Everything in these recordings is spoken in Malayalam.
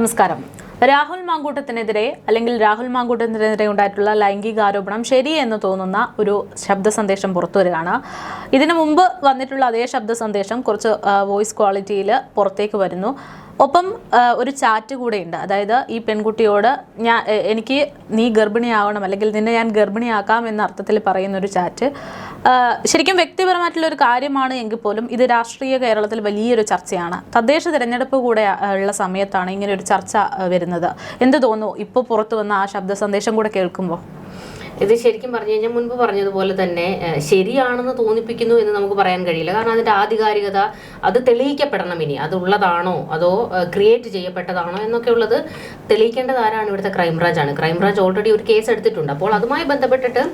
നമസ്കാരം. രാഹുൽ മാങ്കൂട്ടത്തിനെതിരെ അല്ലെങ്കിൽ രാഹുൽ മാങ്കൂട്ടത്തിനെതിരെ ഉണ്ടായിട്ടുള്ള ലൈംഗികാരോപണം ശരിയെന്ന് തോന്നുന്ന ഒരു ശബ്ദ സന്ദേശം പുറത്തു വരികയാണ്. ഇതിനു മുമ്പ് വന്നിട്ടുള്ള അതേ ശബ്ദ സന്ദേശം കുറച്ച് വോയിസ് ക്വാളിറ്റിയിൽ പുറത്തേക്ക് വരുന്നു. ഒപ്പം ഒരു ചാറ്റ് കൂടെയുണ്ട്. അതായത് ഈ പെൺകുട്ടിയോട് എനിക്ക് നീ ഗർഭിണിയാവണം അല്ലെങ്കിൽ നിന്നെ ഞാൻ ഗർഭിണിയാക്കാം എന്ന അർത്ഥത്തിൽ പറയുന്നൊരു ചാറ്റ്. ശരിക്കും വ്യക്തിപരമായിട്ടുള്ളൊരു കാര്യമാണ് എങ്കിൽ പോലും ഇത് രാഷ്ട്രീയ കേരളത്തിൽ വലിയൊരു ചർച്ചയാണ്. തദ്ദേശ തിരഞ്ഞെടുപ്പ് കൂടെ ഉള്ള സമയത്താണ് ഇങ്ങനെ ഒരു ചർച്ച വരുന്നത്. എന്ത് തോന്നുന്നു ഇപ്പോൾ പുറത്തു വന്ന ആ ശബ്ദ സന്ദേശം കൂടെ കേൾക്കുമ്പോൾ? ഇത് ശരിക്കും പറഞ്ഞു കഴിഞ്ഞാൽ മുൻപ് പറഞ്ഞതുപോലെ തന്നെ ശരിയാണെന്ന് തോന്നിപ്പിക്കുന്നു എന്ന് നമുക്ക് പറയാൻ കഴിയില്ല. കാരണം അതിന്റെ ആധികാരികത അത് തെളിയിക്കപ്പെടണം. ഇനി അതുള്ളതാണോ അതോ ക്രിയേറ്റ് ചെയ്യപ്പെട്ടതാണോ എന്നൊക്കെ ഉള്ളത് തെളിയിക്കേണ്ടത് ആരാണ്? ഇവിടുത്തെ ക്രൈംബ്രാഞ്ചാണ്. ക്രൈംബ്രാഞ്ച് ഓൾറെഡി ഒരു കേസ് എടുത്തിട്ടുണ്ട്. അപ്പോൾ അതുമായി ബന്ധപ്പെട്ടിട്ട്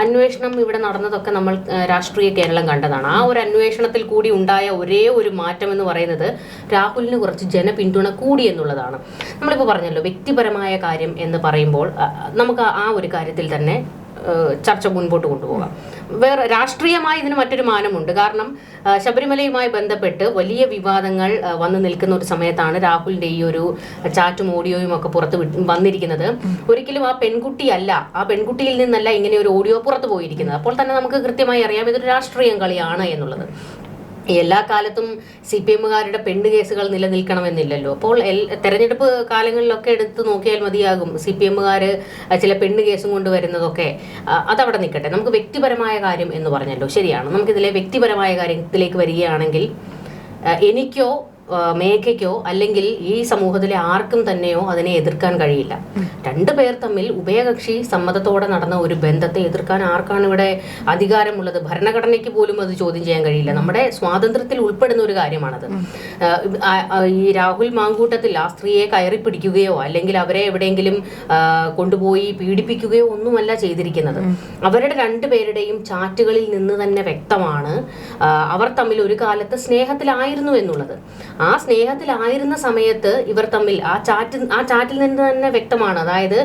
അന്വേഷണം ഇവിടെ നടന്നതൊക്കെ നമ്മൾ രാഷ്ട്രീയ കേരളം കണ്ടതാണ്. ആ ഒരു അന്വേഷണത്തിൽ കൂടി ഉണ്ടായ ഒരേ ഒരു മാറ്റം എന്ന് പറയുന്നത് രാഹുലിന് കുറച്ച് ജനപിന്തുണ കൂടി എന്നുള്ളതാണ്. നമ്മളിപ്പോൾ പറഞ്ഞല്ലോ, വ്യക്തിപരമായ കാര്യം എന്ന് പറയുമ്പോൾ നമുക്ക് ആ ഒരു കാര്യത്തിൽ തന്നെ ചർച്ച മുൻപോട്ട് കൊണ്ടുപോകാം. വേറെ രാഷ്ട്രീയമായി ഇതിന് മറ്റൊരു മാനമുണ്ട്. കാരണം ശബരിമലയുമായി ബന്ധപ്പെട്ട് വലിയ വിവാദങ്ങൾ വന്നു നിൽക്കുന്ന ഒരു സമയത്താണ് രാഹുലിന്റെ ഈ ഒരു ചാറ്റും ഓഡിയോയും ഒക്കെ പുറത്ത് വന്നിരിക്കുന്നത്. ഒരിക്കലും ആ പെൺകുട്ടിയല്ല, ആ പെൺകുട്ടിയിൽ നിന്നല്ല ഇങ്ങനെ ഒരു ഓഡിയോ പുറത്തു പോയിരിക്കുന്നത്. അപ്പോൾ തന്നെ നമുക്ക് കൃത്യമായി അറിയാം ഇതൊരു രാഷ്ട്രീയം കളിയാണ് എന്നുള്ളത്. എല്ലാ കാലത്തും CPM-കാരുടെ പെണ്ണ് കേസുകൾ നിലനിൽക്കണമെന്നില്ലല്ലോ. അപ്പോൾ തെരഞ്ഞെടുപ്പ് കാലങ്ങളിലൊക്കെ എടുത്ത് നോക്കിയാൽ മതിയാകും CPM-കാർ ചില പെണ്ണ് കേസും കൊണ്ടുവരുന്നതൊക്കെ. അതവിടെ നിൽക്കട്ടെ. നമുക്ക് വ്യക്തിപരമായ കാര്യം എന്ന് പറഞ്ഞല്ലോ, ശരിയാണ്. നമുക്കിതിലെ വ്യക്തിപരമായ കാര്യത്തിലേക്ക് വരികയാണെങ്കിൽ എനിക്കോ മേഘയ്ക്കോ അല്ലെങ്കിൽ ഈ സമൂഹത്തിലെ ആർക്കും തന്നെയോ അതിനെ എതിർക്കാൻ കഴിയില്ല. രണ്ടുപേർ തമ്മിൽ ഉഭയകക്ഷി സമ്മതത്തോടെ നടന്ന ഒരു ബന്ധത്തെ എതിർക്കാൻ ആർക്കാണ് ഇവിടെ അധികാരമുള്ളത്? ഭരണഘടനയ്ക്ക് പോലും അത് ചോദ്യം ചെയ്യാൻ കഴിയില്ല. നമ്മുടെ സ്വാതന്ത്ര്യത്തിൽ ഉൾപ്പെടുന്ന ഒരു കാര്യമാണത്. ഈ രാഹുൽ മാങ്കൂട്ടത്തിൽ ആ സ്ത്രീയെ കയറി പിടിക്കുകയോ അല്ലെങ്കിൽ അവരെ എവിടെയെങ്കിലും കൊണ്ടുപോയി പീഡിപ്പിക്കുകയോ ഒന്നുമല്ല ചെയ്തിരിക്കുന്നത്. അവരുടെ രണ്ടുപേരുടെയും ചാറ്റുകളിൽ നിന്ന് തന്നെ വ്യക്തമാണ് അവർ തമ്മിൽ ഒരു കാലത്ത് സ്നേഹത്തിലായിരുന്നു എന്നുള്ളത്. ആ സ്നേഹത്തിലായിരുന്ന സമയത്ത് ഇവർ തമ്മിൽ ആ ചാറ്റിൽ നിന്ന് തന്നെ വ്യക്തമാണ്. അതായത്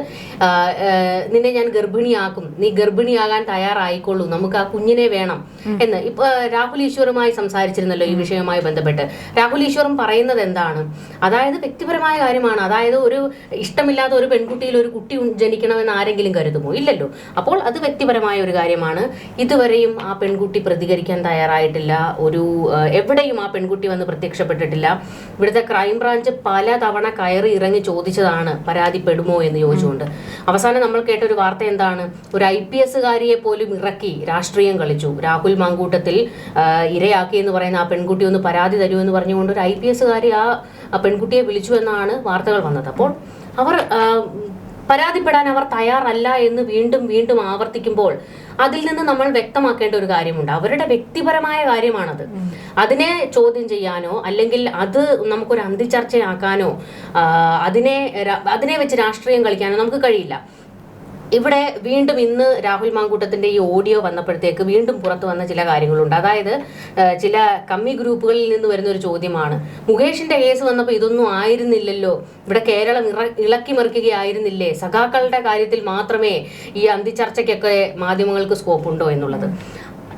നിന്നെ ഞാൻ ഗർഭിണിയാക്കും, നീ ഗർഭിണിയാകാൻ തയ്യാറായിക്കൊള്ളൂ, നമുക്ക് ആ കുഞ്ഞിനെ വേണം എന്ന്. ഇപ്പൊ രാഹുൽ ഈശ്വറുമായി സംസാരിച്ചിരുന്നല്ലോ ഈ വിഷയവുമായി ബന്ധപ്പെട്ട്. രാഹുൽ ഈശ്വറും പറയുന്നത് എന്താണ്? അതായത് വ്യക്തിപരമായ കാര്യമാണ്. അതായത് ഒരു ഇഷ്ടമില്ലാത്ത ഒരു പെൺകുട്ടിയിൽ ഒരു കുട്ടി ജനിക്കണമെന്ന് ആരെങ്കിലും കരുതുമോ? ഇല്ലല്ലോ. അപ്പോൾ അത് വ്യക്തിപരമായ ഒരു കാര്യമാണ്. ഇതുവരെയും ആ പെൺകുട്ടി പ്രതികരിക്കാൻ തയ്യാറായിട്ടില്ല. എവിടെയും ആ പെൺകുട്ടി വന്ന് പ്രത്യക്ഷപ്പെട്ടിട്ടില്ല. ഇവിടുത്തെ ക്രൈംബ്രാഞ്ച് പല തവണ കയറി ഇറങ്ങി ചോദിച്ചതാണ് പരാതിപ്പെടുമോ എന്ന് ചോദിച്ചുകൊണ്ട്. അവസാനം നമ്മൾ കേട്ട ഒരു വാർത്ത എന്താണ്? ഒരു IPS-കാരിയെ പോലും ഇറക്കി രാഷ്ട്രീയം കളിച്ചു. രാഹുൽ മാങ്കൂട്ടത്തിൽ ഇരയാക്കി എന്ന് പറയുന്ന ആ പെൺകുട്ടി ഒന്ന് പരാതി തരൂ എന്ന് പറഞ്ഞുകൊണ്ട് ഒരു IPS-കാരി ആ പെൺകുട്ടിയെ വിളിച്ചു എന്നാണ് വാർത്തകൾ വന്നത്. അപ്പോൾ അവർ പരാതിപ്പെടാൻ അവർ തയ്യാറല്ല എന്ന് വീണ്ടും വീണ്ടും ആവർത്തിക്കുമ്പോൾ അതിൽ നിന്ന് നമ്മൾ വ്യക്തമാക്കേണ്ട ഒരു കാര്യമുണ്ട്. അവരുടെ വ്യക്തിപരമായ കാര്യമാണത്. അതിനെ ചോദ്യം ചെയ്യാനോ അല്ലെങ്കിൽ അത് നമുക്കൊരു അന്തിചർച്ചയാക്കാനോ അതിനെ വെച്ച് രാഷ്ട്രീയം കളിക്കാനോ നമുക്ക് കഴിയില്ല. ഇവിടെ വീണ്ടും ഇന്ന് രാഹുൽ മാങ്കൂട്ടത്തിന്റെ ഈ ഓഡിയോ വന്നപ്പോഴത്തേക്ക് വീണ്ടും പുറത്തു വന്ന ചില കാര്യങ്ങളുണ്ട്. അതായത് ചില കമ്മി ഗ്രൂപ്പുകളിൽ നിന്ന് വരുന്ന ഒരു ചോദ്യമാണ്, മുകേഷിന്റെ കേസ് വന്നപ്പോൾ ഇതൊന്നും ആയിരുന്നില്ലല്ലോ, ഇവിടെ കേരളം ഇളക്കി മറിക്കുകയായിരുന്നില്ലേ, സഖാക്കളുടെ കാര്യത്തിൽ മാത്രമേ ഈ അന്തിചർച്ചയ്ക്കൊക്കെ മാധ്യമങ്ങൾക്ക് സ്കോപ്പ് ഉണ്ടോ എന്നുള്ളത്.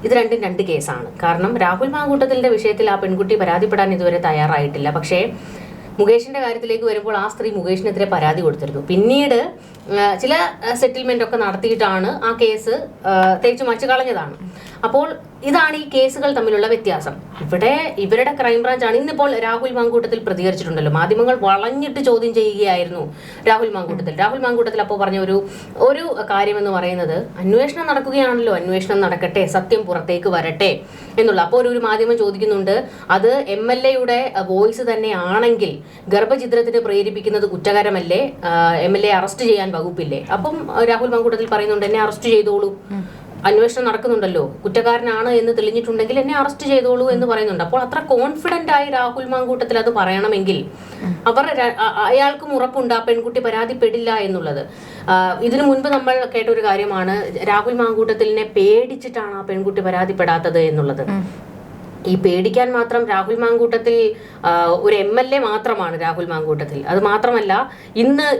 ഇത് രണ്ടും രണ്ട് കേസാണ്. കാരണം രാഹുൽ മാങ്കൂട്ടത്തിന്റെ വിഷയത്തിൽ ആ പെൺകുട്ടി പരാതിപ്പെടാൻ ഇതുവരെ തയ്യാറായിട്ടില്ല. പക്ഷേ മുകേഷിന്റെ കാര്യത്തിലേക്ക് വരുമ്പോൾ ആ സ്ത്രീ മുകേഷിനെതിരെ പരാതി കൊടുത്തിരുന്നു. പിന്നീട് ചില സെറ്റിൽമെന്റ് ഒക്കെ നടത്തിയിട്ടാണ് ആ കേസ് തേച്ചു മാച്ച് കളഞ്ഞതാണ്. അപ്പോൾ ഇതാണ് ഈ കേസുകൾ തമ്മിലുള്ള വ്യത്യാസം. ഇവിടെ ഇവരുടെ ക്രൈംബ്രാഞ്ചാണ്. ഇന്നിപ്പോൾ രാഹുൽ മാങ്കൂട്ടത്തിൽ പ്രതികരിച്ചിട്ടുണ്ടല്ലോ. മാധ്യമങ്ങൾ വളഞ്ഞിട്ട് ചോദ്യം ചെയ്യുകയായിരുന്നു രാഹുൽ മാങ്കൂട്ടത്തിൽ അപ്പോൾ പറഞ്ഞ ഒരു കാര്യമെന്ന് പറയുന്നത്, അന്വേഷണം നടക്കുകയാണല്ലോ, അന്വേഷണം നടക്കട്ടെ, സത്യം പുറത്തേക്ക് വരട്ടെ എന്നുള്ള. അപ്പോൾ ഒരു മാധ്യമം ചോദിക്കുന്നുണ്ട്, അത് MLA-യുടെ വോയിസ് തന്നെ ആണെങ്കിൽ ഗർഭചിത്രത്തിന് പ്രേരിപ്പിക്കുന്നത് കുറ്റകരമല്ലേ, MLA അറസ്റ്റ് ചെയ്യാൻ വകുപ്പില്ലേ? അപ്പം രാഹുൽ മാങ്കൂട്ടത്തിൽ പറയുന്നുണ്ട്, എന്നെ അറസ്റ്റ് ചെയ്തോളൂ, അന്വേഷണം നടക്കുന്നുണ്ടല്ലോ, കുറ്റക്കാരനാണ് എന്ന് തെളിഞ്ഞിട്ടുണ്ടെങ്കിൽ എന്നെ അറസ്റ്റ് ചെയ്തോളൂ എന്ന് പറയുന്നുണ്ട്. അപ്പോൾ അത്ര കോൺഫിഡന്റ് ആയി രാഹുൽ മാങ്കൂട്ടത്തിൽ അത് പറയണമെങ്കിൽ അയാൾക്കും ഉറപ്പുണ്ട് ആ പെൺകുട്ടി പരാതിപ്പെടില്ല എന്നുള്ളത്. ഇതിനു മുൻപ് നമ്മൾ കേട്ട ഒരു കാര്യമാണ്, രാഹുൽ മാങ്കൂട്ടത്തിലിനെ പേടിച്ചിട്ടാണ് ആ പെൺകുട്ടി പരാതിപ്പെടാത്തത് എന്നുള്ളത്. ഈ പേടിക്കാൻ മാത്രം രാഹുൽ മാങ്കൂട്ടത്തിൽ ഒരു MLA മാത്രമാണ് രാഹുൽ മാങ്കൂട്ടത്തിൽ. അത് മാത്രമല്ല,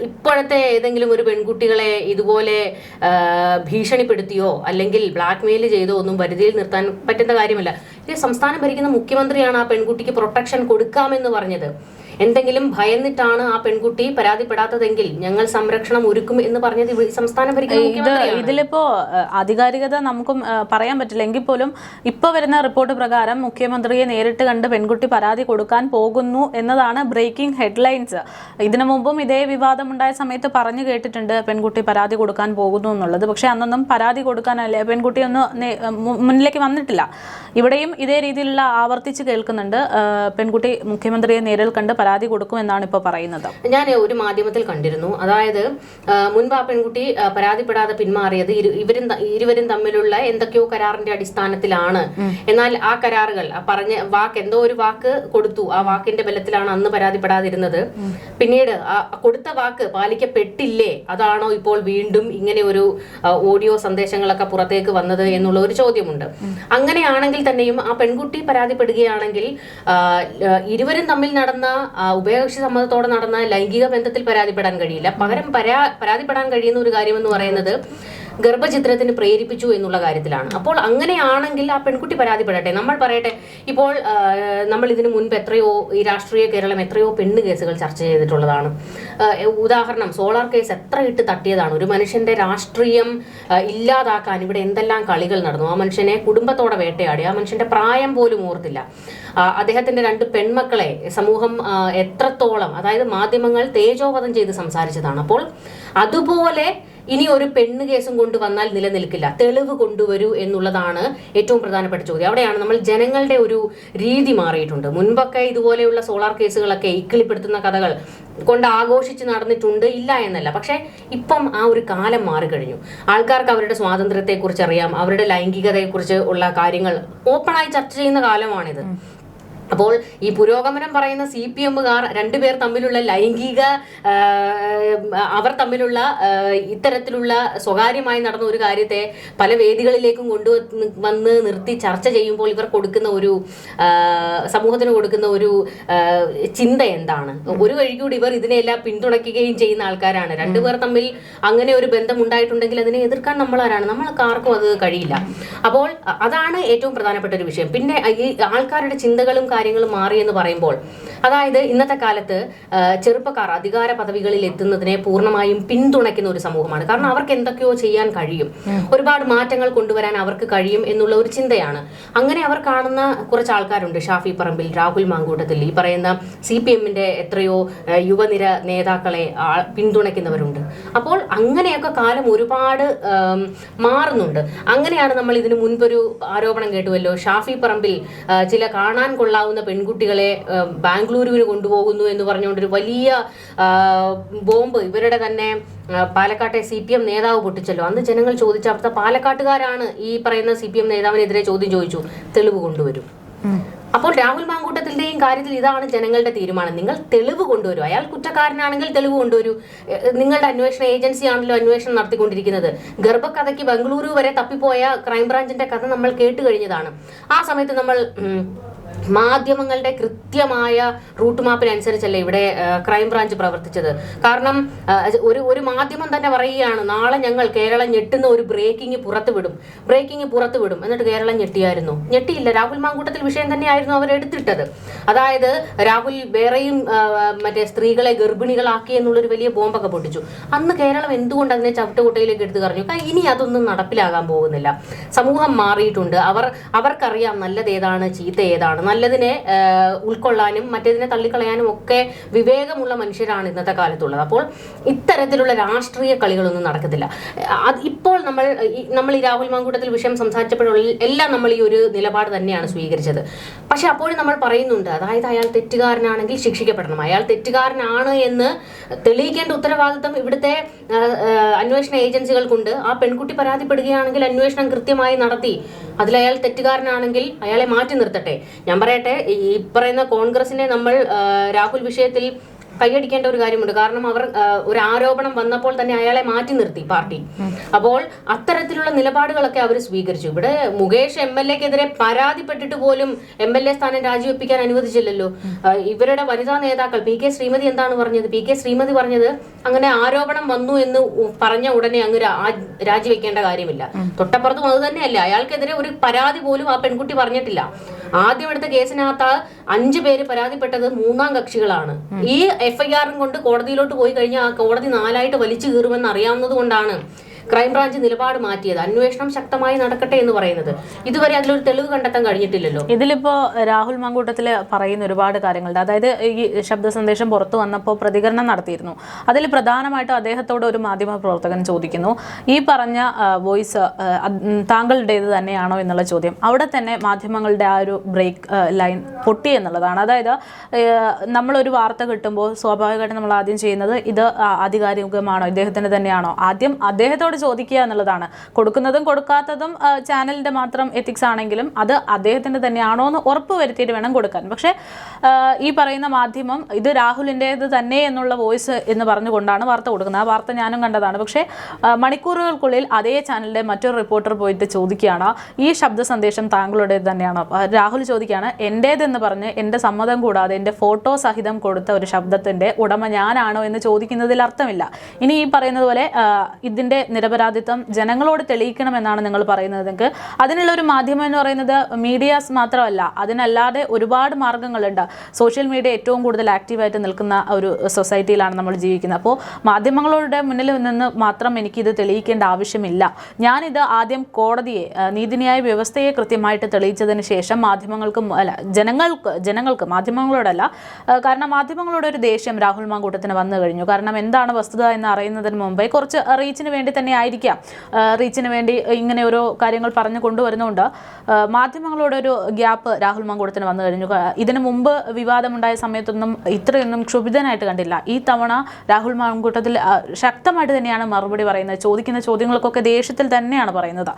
ഇപ്പോഴത്തെ ഏതെങ്കിലും ഒരു പെൺകുട്ടികളെ ഇതുപോലെ ഭീഷണിപ്പെടുത്തിയോ അല്ലെങ്കിൽ ബ്ലാക്ക് മെയിൽ ചെയ്തോ ഒന്നും പരിധിയിൽ നിർത്താൻ പറ്റുന്ന കാര്യമല്ല. ഇത് സംസ്ഥാനം ഭരിക്കുന്ന മുഖ്യമന്ത്രിയാണ് ആ പെൺകുട്ടിക്ക് പ്രൊട്ടക്ഷൻ കൊടുക്കാമെന്ന് പറഞ്ഞത്. എന്തെങ്കിലും ഭയന്നിട്ടാണ് ആ പെൺകുട്ടി പരാതിപ്പെടാത്തതെങ്കിൽ ഞങ്ങൾ സംരക്ഷണം ഒരുക്കും എന്ന് പറഞ്ഞത് സംസ്ഥാനം ഭരിക്കുന്ന ഇതിലിപ്പോ ആധികാരികത നമുക്കും പറയാൻ പറ്റില്ല എങ്കിൽ പോലും ഇപ്പൊ വരുന്ന റിപ്പോർട്ട് പ്രകാരം മുഖ്യമന്ത്രിയെ നേരിട്ട് കണ്ട് പെൺകുട്ടി പരാതി കൊടുക്കാൻ പോകുന്നു എന്നതാണ് ബ്രേക്കിംഗ് ഹെഡ്ലൈൻസ്. ഇതിനു മുമ്പും ഇതേ വിവാദം ഉണ്ടായ സമയത്ത് പറഞ്ഞു കേട്ടിട്ടുണ്ട് പെൺകുട്ടി പരാതി കൊടുക്കാൻ പോകുന്നു എന്നുള്ളത്. പക്ഷെ അന്നൊന്നും പരാതി കൊടുക്കാനല്ലേ പെൺകുട്ടി ഒന്ന് മുന്നിലേക്ക് വന്നിട്ടില്ല. ഇവിടെയും ഇതേ രീതിയിലുള്ള ആവർത്തിച്ച് കേൾക്കുന്നുണ്ട് പെൺകുട്ടി മുഖ്യമന്ത്രിയെ നേരിൽ കണ്ട് പരാതി കൊടുക്കും എന്നാണ് ഇപ്പോൾ പറയുന്നത്. ഞാൻ ഒരു മാധ്യമത്തിൽ കണ്ടിരുന്നു, അതായത് മുൻപ് ആ പെൺകുട്ടി പരാതിപ്പെടാതെ പിന്മാറിയത് ഇരുവരും തമ്മിലുള്ള എന്തൊക്കെയോ കരാറിന്റെ അടിസ്ഥാനത്തിലാണ്. എന്നാൽ ആ കരാറുകൾ പറഞ്ഞ എന്തോ ഒരു വാക്ക് കൊടുത്തു, ആ വാക്കിന്റെ ബലത്തിലാണ് അന്ന് പരാതിപ്പെടാതിരുന്നത്. പിന്നീട് കൊടുത്ത വാക്ക് പാലിക്കപ്പെട്ടില്ലേ, അതാണോ ഇപ്പോൾ വീണ്ടും ഇങ്ങനെ ഒരു ഓഡിയോ സന്ദേശങ്ങളൊക്കെ പുറത്തേക്ക് വന്നത് എന്നുള്ള ഒരു ചോദ്യമുണ്ട്. അങ്ങനെയാണെങ്കിൽ തന്നെയും ആ പെൺകുട്ടി പരാതിപ്പെടുകയാണെങ്കിൽ ഇരുവരും തമ്മിൽ നടന്ന ഉഭയകക്ഷി സമ്മതത്തോടെ നടന്ന ലൈംഗിക ബന്ധത്തിൽ പരാതിപ്പെടാൻ കഴിയില്ല. പകരം പരാതിപ്പെടാൻ കഴിയുന്ന ഒരു കാര്യമെന്ന് പറയുന്നത് ഗർഭചിത്രത്തിന് പ്രേരിപ്പിച്ചു എന്നുള്ള കാര്യത്തിലാണ്. അപ്പോൾ അങ്ങനെയാണെങ്കിൽ ആ പെൺകുട്ടി പരാതിപ്പെടട്ടെ. നമ്മൾ പറയട്ടെ, ഇപ്പോൾ നമ്മൾ ഇതിനു മുൻപ് ഈ രാഷ്ട്രീയ കേരളം എത്രയോ പെണ്ണ് കേസുകൾ ചർച്ച ചെയ്തിട്ടുള്ളതാണ്. ഉദാഹരണം, സോളാർ കേസ് എത്ര ഇട്ട് തട്ടിയതാണ്. ഒരു മനുഷ്യന്റെ രാഷ്ട്രീയം ഇല്ലാതാക്കാൻ ഇവിടെ എന്തെല്ലാം കളികൾ നടന്നു. ആ മനുഷ്യനെ കുടുംബത്തോടെ വേട്ടയാടി, ആ മനുഷ്യന്റെ പ്രായം പോലും ഓർത്തില്ല. അദ്ദേഹത്തിന്റെ 2 പെൺമക്കളെ സമൂഹം എത്രത്തോളം, അതായത് മാധ്യമങ്ങൾ തേജോവധം ചെയ്ത് സംസാരിച്ചതാണ്. അപ്പോൾ അതുപോലെ ഇനി ഒരു പെണ്ണ് കേസും കൊണ്ടുവന്നാൽ നിലനിൽക്കില്ല. തെളിവ് കൊണ്ടുവരൂ എന്നുള്ളതാണ് ഏറ്റവും പ്രധാനപ്പെട്ട ചോദ്യം. അവിടെയാണ് നമ്മൾ ജനങ്ങളുടെ ഒരു രീതി മാറിയിട്ടുണ്ട്. മുൻപൊക്കെ ഇതുപോലെയുള്ള സോളാർ കേസുകളൊക്കെ ഇക്കിളിപ്പെടുത്തുന്ന കഥകൾ കൊണ്ട് ആഘോഷിച്ച് നടന്നിട്ടുണ്ട്, ഇല്ല എന്നല്ല. പക്ഷെ ഇപ്പം ആ ഒരു കാലം മാറിക്കഴിഞ്ഞു. ആൾക്കാർക്ക് അവരുടെ സ്വാതന്ത്ര്യത്തെക്കുറിച്ച് അറിയാം, അവരുടെ ലൈംഗികതയെക്കുറിച്ച് ഉള്ള കാര്യങ്ങൾ ഓപ്പണായി ചർച്ച ചെയ്യുന്ന കാലമാണിത്. അപ്പോൾ ഈ പുരോഗമനം പറയുന്ന CPM-കാർ 2 പേർ തമ്മിലുള്ള അവർ തമ്മിലുള്ള ഇത്തരത്തിലുള്ള സ്വകാര്യമായി നടന്ന ഒരു കാര്യത്തെ പല വേദികളിലേക്കും കൊണ്ടുവന്ന് നിർത്തി ചർച്ച ചെയ്യുമ്പോൾ ഇവർ കൊടുക്കുന്ന ഒരു സമൂഹത്തിന് കൊടുക്കുന്ന ഒരു ചിന്ത എന്താണ്? ഒരു വഴിക്കൂടി ഇവർ ഇതിനെല്ലാം പിന്തുണയ്ക്കുകയും ചെയ്യുന്ന ആൾക്കാരാണ്. 2 പേർ തമ്മിൽ അങ്ങനെ ഒരു ബന്ധം ഉണ്ടായിട്ടുണ്ടെങ്കിൽ അതിനെ എതിർക്കാൻ നമ്മളാരാണ്? നമ്മൾക്ക് ആർക്കും അത് കഴിയില്ല. അപ്പോൾ അതാണ് ഏറ്റവും പ്രധാനപ്പെട്ട ഒരു വിഷയം. പിന്നെ ഈ ആൾക്കാരുടെ ചിന്തകളും കാര്യങ്ങൾ മാറി എന്ന് പറയുമ്പോൾ, അതായത് ഇന്നത്തെ കാലത്ത് ചെറുപ്പക്കാർ അധികാര പദവികളിൽ എത്തുന്നതിനെ പൂർണ്ണമായും പിന്തുണയ്ക്കുന്ന ഒരു സമൂഹമാണ്. കാരണം അവർക്ക് എന്തൊക്കെയോ ചെയ്യാൻ കഴിയും, ഒരുപാട് മാറ്റങ്ങൾ കൊണ്ടുവരാൻ അവർക്ക് കഴിയും എന്നുള്ള ഒരു ചിന്തയാണ്. അങ്ങനെ അവർ കാണുന്ന കുറച്ച് ആൾക്കാരുണ്ട്. ഷാഫി പറമ്പിൽ, രാഹുൽ മാങ്കൂട്ടത്തിൽ, ഈ പറയുന്ന CPM-ന്റെ എത്രയോ യുവനിര നേതാക്കളെ പിന്തുണയ്ക്കുന്നവരുണ്ട്. അപ്പോൾ അങ്ങനെയൊക്കെ കാലം ഒരുപാട് മാറുന്നുണ്ട്. അങ്ങനെയാണ് നമ്മൾ ഇതിനു മുൻപൊരു ആരോപണം കേട്ടുവല്ലോ, ഷാഫി പറമ്പിൽ ചില കാണാൻ കൊള്ളാവുന്ന പെൺകുട്ടികളെ ബാംഗ്ലൂരുവിന് കൊണ്ടുപോകുന്നു എന്ന് പറഞ്ഞുകൊണ്ടൊരു വലിയ ബോംബ് ഇവരുടെ തന്നെ പാലക്കാട്ടെ CPM നേതാവ് പൊട്ടിച്ചല്ലോ. അന്ന് ജനങ്ങൾ ചോദിച്ച, അവിടുത്തെ പാലക്കാട്ടുകാരാണ് ഈ പറയുന്ന CPM നേതാവിനെതിരെ ചോദ്യം ചോദിച്ചു, തെളിവ് കൊണ്ടുവരും. അപ്പോൾ രാഹുൽ മാങ്കൂട്ടത്തിന്റെയും കാര്യത്തിൽ ഇതാണ് ജനങ്ങളുടെ തീരുമാനം. നിങ്ങൾ തെളിവ് കൊണ്ടുവരൂ. അയാൾ കുറ്റക്കാരനാണെങ്കിൽ തെളിവ് കൊണ്ടുവരൂ. നിങ്ങളുടെ അന്വേഷണ ഏജൻസിയാണല്ലോ അന്വേഷണം നടത്തിക്കൊണ്ടിരിക്കുന്നത്. ഗർഭക്കഥയ്ക്ക് ബംഗളൂരു വരെ തപ്പിപ്പോയ ക്രൈംബ്രാഞ്ചിന്റെ കഥ നമ്മൾ കേട്ട് കഴിഞ്ഞതാണ്. ആ സമയത്ത് നമ്മൾ മാധ്യമങ്ങളുടെ കൃത്യമായ റൂട്ട് മാപ്പിനനുസരിച്ചല്ലേ ഇവിടെ ക്രൈംബ്രാഞ്ച് പ്രവർത്തിച്ചത്. കാരണം ഒരു മാധ്യമം തന്നെ പറയുകയാണ്, നാളെ ഞങ്ങൾ കേരളം ഞെട്ടുന്ന ഒരു ബ്രേക്കിംഗ് പുറത്തു വിടും. എന്നിട്ട് കേരളം ഞെട്ടിയായിരുന്നു? ഞെട്ടിയില്ല. രാഹുൽ മാങ്കൂട്ടത്തിൽ വിഷയം തന്നെയായിരുന്നു അവരെടുത്തിട്ടത്. അതായത് രാഹുൽ വേറെയും മറ്റേ സ്ത്രീകളെ ഗർഭിണികളാക്കി എന്നുള്ളൊരു വലിയ ബോംബൊക്കെ പൊട്ടിച്ചു. അന്ന് കേരളം എന്തുകൊണ്ട് അതിനെ ചവിട്ടുകുട്ടയിലേക്ക് എടുത്തു കറിഞ്ഞു? ഇനി അതൊന്നും നടപ്പിലാകാൻ പോകുന്നില്ല. സമൂഹം മാറിയിട്ടുണ്ട്. അവർക്കറിയാം നല്ലത് ഏതാണ്, ചീത്ത ഏതാണ്. നല്ലതിനെ ഉൾക്കൊള്ളാനും മറ്റേതിനെ തള്ളിക്കളയാനും ഒക്കെ വിവേകമുള്ള മനുഷ്യരാണ് ഇന്നത്തെ കാലത്തുള്ളത്. അപ്പോൾ ഇത്തരത്തിലുള്ള രാഷ്ട്രീയ കളികളൊന്നും നടക്കത്തില്ല. ഇപ്പോൾ നമ്മൾ ഈ രാഹുൽ മാങ്കൂട്ടത്തിൽ വിഷയം സംസാരിച്ചപ്പോഴുള്ള എല്ലാം നമ്മൾ ഈ ഒരു നിലപാട് തന്നെയാണ് സ്വീകരിച്ചത്. പക്ഷെ അപ്പോഴും നമ്മൾ പറയുന്നുണ്ട്, അതായത് അയാൾ തെറ്റുകാരനാണെങ്കിൽ ശിക്ഷിക്കപ്പെടണം. അയാൾ തെറ്റുകാരനാണ് എന്ന് തെളിയിക്കേണ്ട ഉത്തരവാദിത്വം ഇവിടുത്തെ അന്വേഷണ ഏജൻസികൾക്കുണ്ട്. ആ പെൺകുട്ടി പരാതിപ്പെടുകയാണെങ്കിൽ അന്വേഷണം കൃത്യമായി നടത്തി അതിലയാൾ തെറ്റുകാരനാണെങ്കിൽ അയാളെ മാറ്റി നിർത്തട്ടെ. ഞാൻ പറയട്ടെ, ഈ പറയുന്ന കോൺഗ്രസിനെ നമ്മൾ രാഹുൽ വിഷയത്തിൽ കൈയടിക്കേണ്ട ഒരു കാര്യമുണ്ട്. കാരണം അവർ ഒരു ആരോപണം വന്നപ്പോൾ തന്നെ അയാളെ മാറ്റി നിർത്തി പാർട്ടി. അപ്പോൾ അത്തരത്തിലുള്ള നിലപാടുകളൊക്കെ അവർ സ്വീകരിച്ചു. ഇവിടെ മുകേഷ് MLA-ക്കെതിരെ പരാതിപ്പെട്ടിട്ട് പോലും MLA സ്ഥാനം രാജിവെപ്പിക്കാൻ അനുവദിച്ചില്ലല്ലോ. ഇവരുടെ വനിതാ നേതാക്കൾ PK ശ്രീമതി എന്താണ് പറഞ്ഞത്? PK ശ്രീമതി പറഞ്ഞത്, അങ്ങനെ ആരോപണം വന്നു എന്ന് പറഞ്ഞ ഉടനെ അങ്ങ് രാജിവെക്കേണ്ട കാര്യമില്ല. തൊട്ടപ്പുറത്തും അത് തന്നെയല്ലേ, അയാൾക്കെതിരെ ഒരു പരാതി പോലും ആ പെൺകുട്ടി പറഞ്ഞിട്ടില്ല. ആദ്യം എടുത്ത കേസിനകത്ത് 5 പേര് പരാതിപ്പെട്ടത് 3ാം കക്ഷികളാണ്. ഈ FIR കൊണ്ട് കോടതിയിലോട്ട് പോയി കഴിഞ്ഞാൽ ആ കോടതി 4ആയിട്ട് വലിച്ചു കീറുമെന്ന് അറിയാവുന്നത് കൊണ്ടാണ് ക്രൈംബ്രാഞ്ച് നിലപാട് മാറ്റിയത്. അന്വേഷണം ശക്തമായി നടക്കട്ടെ എന്ന് പറയുന്നത്. ഇതുവരെ അതിലൊരു തെളിവ് കണ്ടെത്താൻ കഴിഞ്ഞിട്ടില്ലല്ലോ. ഇതിലിപ്പോ രാഹുൽ മാങ്കൂട്ടത്തിൽ പറയുന്ന ഒരുപാട് കാര്യങ്ങളുണ്ട്. അതായത് ഈ ശബ്ദ സന്ദേശം പുറത്തു വന്നപ്പോൾ പ്രതികരണം നടത്തിയിരുന്നു. അതിൽ പ്രധാനമായിട്ടും അദ്ദേഹത്തോട് ഒരു മാധ്യമ പ്രവർത്തകൻ ചോദിക്കുന്നു, ഈ പറഞ്ഞ വോയിസ് താങ്കളുടേത് തന്നെയാണോ എന്നുള്ള ചോദ്യം. അവിടെ തന്നെ മാധ്യമങ്ങളുടെ ആ ഒരു ബ്രേക്ക് ലൈൻ പൊട്ടി എന്നുള്ളതാണ്. അതായത് നമ്മളൊരു വാർത്ത കിട്ടുമ്പോൾ സ്വാഭാവികമായിട്ട് നമ്മൾ ആദ്യം ചെയ്യുന്നത് ഇത് ആധികാരികമാണോ, ഇദ്ദേഹത്തിന് തന്നെയാണോ, ആദ്യം അദ്ദേഹത്തോട് ചോദിക്കുക എന്നുള്ളതാണ്. കൊടുക്കുന്നതും കൊടുക്കാത്തതും ചാനലിന്റെ മാത്രം എത്തിക്സ് ആണെങ്കിലും അത് അദ്ദേഹത്തിന്റെ തന്നെയാണോ എന്ന് ഉറപ്പ് വരുത്തിയിട്ട് വേണം കൊടുക്കാൻ. പക്ഷേ ഈ പറയുന്ന മാധ്യമം ഇത് രാഹുലിൻ്റേത് തന്നെ എന്നുള്ള വോയിസ് എന്ന് പറഞ്ഞുകൊണ്ടാണ് വാർത്ത കൊടുക്കുന്നത്. ആ വാർത്ത ഞാനും കണ്ടതാണ്. പക്ഷേ മണിക്കൂറുകൾക്കുള്ളിൽ അതേ ചാനലിന്റെ മറ്റൊരു റിപ്പോർട്ടർ പോയിട്ട് ചോദിക്കുകയാണ്, ഈ ശബ്ദ സന്ദേശം താങ്കളുടേത് തന്നെയാണോ. രാഹുൽ ചോദിക്കുകയാണ്, എൻ്റേതെന്ന് പറഞ്ഞ് എൻ്റെ സമ്മതം കൂടാതെ എൻ്റെ ഫോട്ടോ സഹിതം കൊടുത്ത ഒരു ശബ്ദത്തിന്റെ ഉടമ ഞാനാണോ എന്ന് ചോദിക്കുന്നതിൽ അർത്ഥമില്ല. ഇനി ഈ പറയുന്നത് പോലെ ഇതിന്റെ നിരപരാധിത്വം ജനങ്ങളോട് തെളിയിക്കണമെന്നാണ് നിങ്ങൾ പറയുന്നത്. നിങ്ങൾക്ക് അതിനുള്ള ഒരു മാധ്യമം എന്ന് പറയുന്നത് മീഡിയാസ് മാത്രമല്ല, അതിനല്ലാതെ ഒരുപാട് മാർഗങ്ങളുണ്ട്. സോഷ്യൽ മീഡിയ ഏറ്റവും കൂടുതൽ ആക്റ്റീവായിട്ട് നിൽക്കുന്ന ഒരു സൊസൈറ്റിയിലാണ് നമ്മൾ ജീവിക്കുന്നത്. അപ്പോൾ മാധ്യമങ്ങളുടെ മുന്നിൽ നിന്ന് മാത്രം എനിക്കിത് തെളിയിക്കേണ്ട ആവശ്യമില്ല. ഞാനിത് ആദ്യം കോടതിയെ, നീതിന്യായ വ്യവസ്ഥയെ കൃത്യമായിട്ട് തെളിയിച്ചതിന് ശേഷം മാധ്യമങ്ങൾക്കും ജനങ്ങൾക്ക് മാധ്യമങ്ങളോടല്ല, കാരണം മാധ്യമങ്ങളോട് ഒരു ദേഷ്യം രാഹുൽ മാങ്കൂട്ടത്തിന് വന്നു കഴിഞ്ഞു. കാരണം എന്താണ് വസ്തുത എന്ന് അറിയുന്നതിന് മുമ്പേ കുറച്ച് റീച്ചിന് വേണ്ടി തന്നെ ആയിരിക്കാം, റീച്ചിന് വേണ്ടി ഇങ്ങനെ ഓരോ കാര്യങ്ങൾ പറഞ്ഞു കൊണ്ടുവരുന്നുണ്ട്. മാധ്യമങ്ങളോടൊരു ഗ്യാപ്പ് രാഹുൽ മാങ്കൂട്ടത്തിന് വന്നു കഴിഞ്ഞു. ഇതിനു മുമ്പ് വിവാദമുണ്ടായ സമയത്തൊന്നും ഇത്രയൊന്നും ക്ഷുഭിതനായിട്ട് കണ്ടില്ല. ഈ തവണ രാഹുൽ മാങ്കൂട്ടത്തിൽ ശക്തമായിട്ട് തന്നെയാണ് മറുപടി പറയുന്നത്. ചോദിക്കുന്ന ചോദ്യങ്ങൾക്കൊക്കെ ദേഷ്യത്തിൽ തന്നെയാണ് പറയുന്നത്.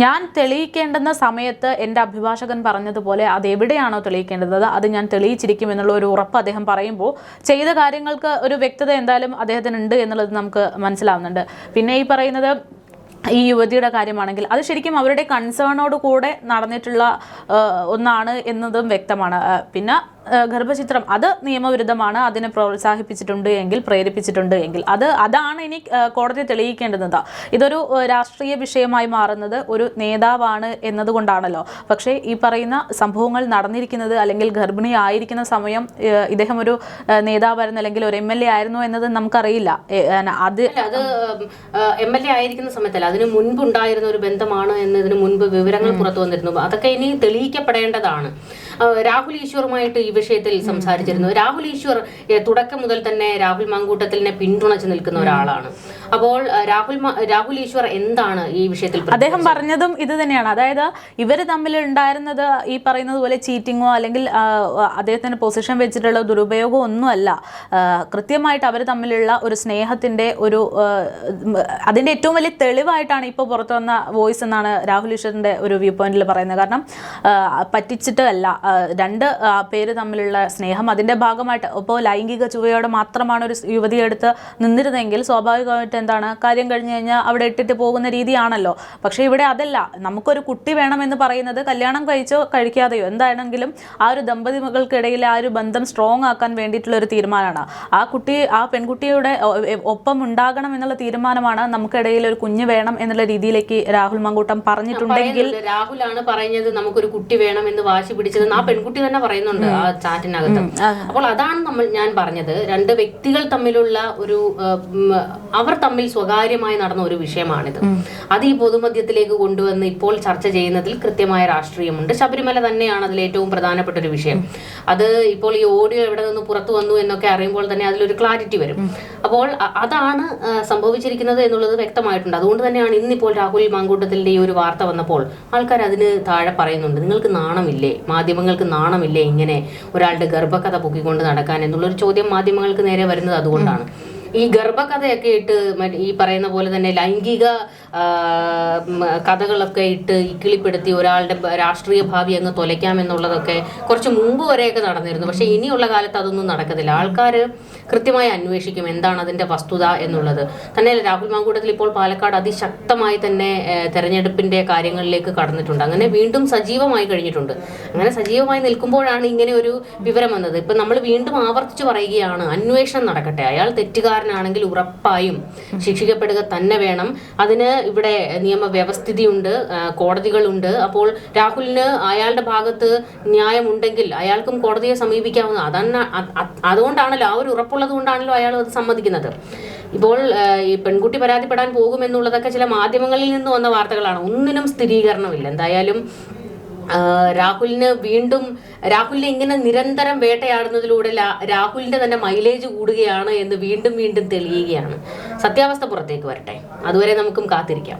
ഞാൻ തെളിയിക്കേണ്ടുന്ന സമയത്ത് എൻ്റെ അഭിഭാഷകൻ പറഞ്ഞതുപോലെ അതെവിടെയാണോ തെളിയിക്കേണ്ടത് അത് ഞാൻ തെളിയിച്ചിരിക്കും എന്നുള്ള ഒരു ഉറപ്പ് അദ്ദേഹം പറയുമ്പോൾ ചെയ്ത കാര്യങ്ങൾക്ക് ഒരു വ്യക്തത എന്തായാലും അദ്ദേഹത്തിനുണ്ട് എന്നുള്ളത് നമുക്ക് മനസ്സിലാവുന്നുണ്ട്. പിന്നെ ഈ പറയുന്നത് ഈ യുവതിയുടെ കാര്യമാണെങ്കിൽ അത് ശരിക്കും അവരുടെ കൺസേണോട് കൂടെ നടന്നിട്ടുള്ള ഒന്നാണ് എന്നതും വ്യക്തമാണ്. പിന്നെ ഗർഭചിത്രം അത് നിയമവിരുദ്ധമാണ്, അതിനെ പ്രോത്സാഹിപ്പിച്ചിട്ടുണ്ട് എങ്കിൽ, പ്രേരിപ്പിച്ചിട്ടുണ്ട് എങ്കിൽ അതാണ് ഇനി കോടതി തെളിയിക്കേണ്ടുന്നത്. ഇതൊരു രാഷ്ട്രീയ വിഷയമായി മാറുന്നത് ഒരു നേതാവാണ് എന്നതുകൊണ്ടാണല്ലോ. പക്ഷേ ഈ പറയുന്ന സംഭവങ്ങൾ നടന്നിരിക്കുന്നത് അല്ലെങ്കിൽ ഗർഭിണി ആയിരിക്കുന്ന സമയം ഇദ്ദേഹം ഒരു നേതാവായിരുന്നു അല്ലെങ്കിൽ ഒരു MLA ആയിരുന്നു എന്നത് നമുക്കറിയില്ല. അത് MLA ആയിരിക്കുന്ന സമയത്തല്ല, അതിന് മുൻപുണ്ടായിരുന്ന ഒരു ബന്ധമാണ് എന്നതിന് മുൻപ് വിവരങ്ങൾ പുറത്തു വന്നിരുന്നു. അതൊക്കെ ഇനി തെളിയിക്കപ്പെടേണ്ടതാണ്. രാഹുൽ ഈശ്വറുമായിട്ട് ഈ വിഷയത്തിൽ സംസാരിച്ചിരുന്നു. രാഹുൽ ഈശ്വർ തുടക്കം മുതൽ തന്നെ രാഹുൽ മാങ്കൂട്ടത്തിനെ പിന്തുണച്ച് നിൽക്കുന്ന ഒരാളാണ്. അപ്പോൾ രാഹുൽ ഈശ്വർ എന്താണ് ഈ വിഷയത്തിൽ അദ്ദേഹം പറഞ്ഞതും ഇത് തന്നെയാണ്. അതായത് ഇവർ തമ്മിൽ ഉണ്ടായിരുന്നത് ഈ പറയുന്നത് പോലെ ചീറ്റിങ്ങോ അല്ലെങ്കിൽ അദ്ദേഹത്തിന്റെ പൊസിഷൻ വെച്ചിട്ടുള്ള ദുരുപയോഗമോ ഒന്നുമല്ല. കൃത്യമായിട്ട് അവർ തമ്മിലുള്ള ഒരു സ്നേഹത്തിന്റെ ഒരു അതിന്റെ ഏറ്റവും വലിയ തെളിവായിട്ടാണ് ഇപ്പോൾ പുറത്തു വന്ന വോയിസ് എന്നാണ് രാഹുൽ ഈശ്വറിന്റെ ഒരു വ്യൂ പോയിന്റിൽ പറയുന്നത്. കാരണം പറ്റിച്ചിട്ടല്ല, രണ്ട് പേര് തമ്മിലുള്ള സ്നേഹം അതിന്റെ ഭാഗമായിട്ട്. ഇപ്പോൾ ലൈംഗിക ചുവയോടെ മാത്രമാണ് ഒരു യുവതിയെടുത്ത് നിന്നിരുന്നെങ്കിൽ സ്വാഭാവികമായിട്ട് എന്താണ്, കാര്യം കഴിഞ്ഞു കഴിഞ്ഞാൽ അവിടെ ഇട്ടിട്ട് പോകുന്ന രീതിയാണല്ലോ. പക്ഷേ ഇവിടെ അതല്ല. നമുക്കൊരു കുട്ടി വേണമെന്ന് പറയുന്നത് കല്യാണം കഴിച്ചോ കഴിക്കാതെയോ എന്താണെങ്കിലും ആ ഒരു ദമ്പതികൾക്കിടയിൽ ആ ഒരു ബന്ധം സ്ട്രോങ് ആക്കാൻ വേണ്ടിയിട്ടുള്ള ഒരു തീരുമാനമാണ്. ആ പെൺകുട്ടിയുടെ ഒപ്പം ഉണ്ടാകണം എന്നുള്ള തീരുമാനമാണ്. നമുക്കിടയിൽ ഒരു കുഞ്ഞ് വേണം എന്നുള്ള രീതിയിലേക്ക് രാഹുൽ മാങ്കൂട്ടം പറഞ്ഞിട്ടുണ്ടെങ്കിൽ, രാഹുലാണ് പറയുന്നത് നമുക്കൊരു കുട്ടി വേണം എന്ന് വാശി പിടിച്ചത് ആ പെൺകുട്ടി തന്നെ പറയുന്നുണ്ട് ആ ചാറ്റിനകത്ത്. അപ്പോൾ അതാണ് ഞാൻ പറഞ്ഞത്, രണ്ട് വ്യക്തികൾ തമ്മിലുള്ള ഒരു അവർ തമ്മിൽ സ്വകാര്യമായി നടന്ന ഒരു വിഷയമാണിത്. അത് ഈ പൊതുമധ്യത്തിലേക്ക് കൊണ്ടുവന്ന് ഇപ്പോൾ ചർച്ച ചെയ്യുന്നതിൽ കൃത്യമായ രാഷ്ട്രീയമുണ്ട്. ശബരിമല തന്നെയാണ് അതിൽ ഏറ്റവും പ്രധാനപ്പെട്ട ഒരു വിഷയം. അത് ഇപ്പോൾ ഈ ഓഡിയോ എവിടെ നിന്ന് പുറത്തു വന്നു എന്നൊക്കെ അറിയുമ്പോൾ തന്നെ അതിലൊരു ക്ലാരിറ്റി വരും. അപ്പോൾ അതാണ് സംഭവിച്ചിരിക്കുന്നത് എന്നുള്ളത് വ്യക്തമായിട്ടുണ്ട്. അതുകൊണ്ട് തന്നെയാണ് ഇന്നിപ്പോൾ രാഹുൽ മാങ്കൂട്ടത്തിന്റെ ഈ ഒരു വാർത്ത വന്നപ്പോൾ ആൾക്കാർ അതിന് താഴെ പറയുന്നുണ്ട്, നിങ്ങൾക്ക് നാണമില്ലേ, മാധ്യമങ്ങൾക്ക് നാണമില്ലേ ഇങ്ങനെ ഒരാളുടെ ഗർഭകഥ പൊക്കിക്കൊണ്ട് നടക്കാൻ എന്നുള്ളൊരു ചോദ്യം മാധ്യമങ്ങൾക്ക് നേരെ വരുന്നത് അതുകൊണ്ടാണ്. ഈ ഗർഭകഥയൊക്കെ ഇട്ട് ഈ പറയുന്ന പോലെ തന്നെ ലൈംഗിക കഥകളൊക്കെ ഇട്ട് ഇക്കിളിപ്പെടുത്തി ഒരാളുടെ രാഷ്ട്രീയ ഭാവി അങ്ങ് തൊലയ്ക്കാമെന്നുള്ളതൊക്കെ കുറച്ച് മുമ്പ് വരെയൊക്കെ നടന്നിരുന്നു. പക്ഷെ ഇനിയുള്ള കാലത്ത് അതൊന്നും നടക്കത്തില്ല. ആൾക്കാർ കൃത്യമായി അന്വേഷിക്കും എന്താണ് അതിന്റെ വസ്തുത എന്നുള്ളത്. തന്നെയല്ല, രാഹുൽ മാങ്കൂട്ടത്തിൽ ഇപ്പോൾ പാലക്കാട് അതിശക്തമായി തന്നെ തെരഞ്ഞെടുപ്പിന്റെ കാര്യങ്ങളിലേക്ക് കടന്നിട്ടുണ്ട്. അങ്ങനെ വീണ്ടും സജീവമായി കഴിഞ്ഞിട്ടുണ്ട്. അങ്ങനെ സജീവമായി നിൽക്കുമ്പോഴാണ് ഇങ്ങനെ ഒരു വിവരം വന്നത്. ഇപ്പൊ നമ്മൾ വീണ്ടും ആവർത്തിച്ചു പറയുകയാണ്, അന്വേഷണം നടക്കട്ടെ. അയാൾ തെറ്റുകാരനാണെങ്കിൽ ഉറപ്പായും ശിക്ഷിക്കപ്പെടുക തന്നെ വേണം. അതിന് ഇവിടെ നിയമവ്യവസ്ഥിതിയുണ്ട്, കോടതികളുണ്ട്. അപ്പോൾ രാഹുലിന് അയാളുടെ ഭാഗത്ത് ന്യായമുണ്ടെങ്കിൽ അയാൾക്കും കോടതിയെ സമീപിക്കാവുന്ന അതുകൊണ്ടാണല്ലോ, ആ ഒരു ഉറപ്പുള്ളത് കൊണ്ടാണല്ലോ അയാൾ അത് സമ്മതിക്കുന്നത്. ഇപ്പോൾ ഈ പെൺകുട്ടി പരാതിപ്പെടാൻ പോകുമെന്നുള്ളതൊക്കെ ചില മാധ്യമങ്ങളിൽ നിന്ന് വന്ന വാർത്തകളാണ്. ഒന്നിനും സ്ഥിരീകരണമില്ല. എന്തായാലും രാഹുലിനെ ഇങ്ങനെ നിരന്തരം വേട്ടയാടുന്നതിലൂടെ രാഹുലിന്റെ തന്നെ മൈലേജ് കൂടുകയാണ് എന്ന് വീണ്ടും വീണ്ടും തെളിയുകയാണ്. സത്യാവസ്ഥ പുറത്തേക്ക് വരട്ടെ, അതുവരെ നമുക്കും കാത്തിരിക്കാം.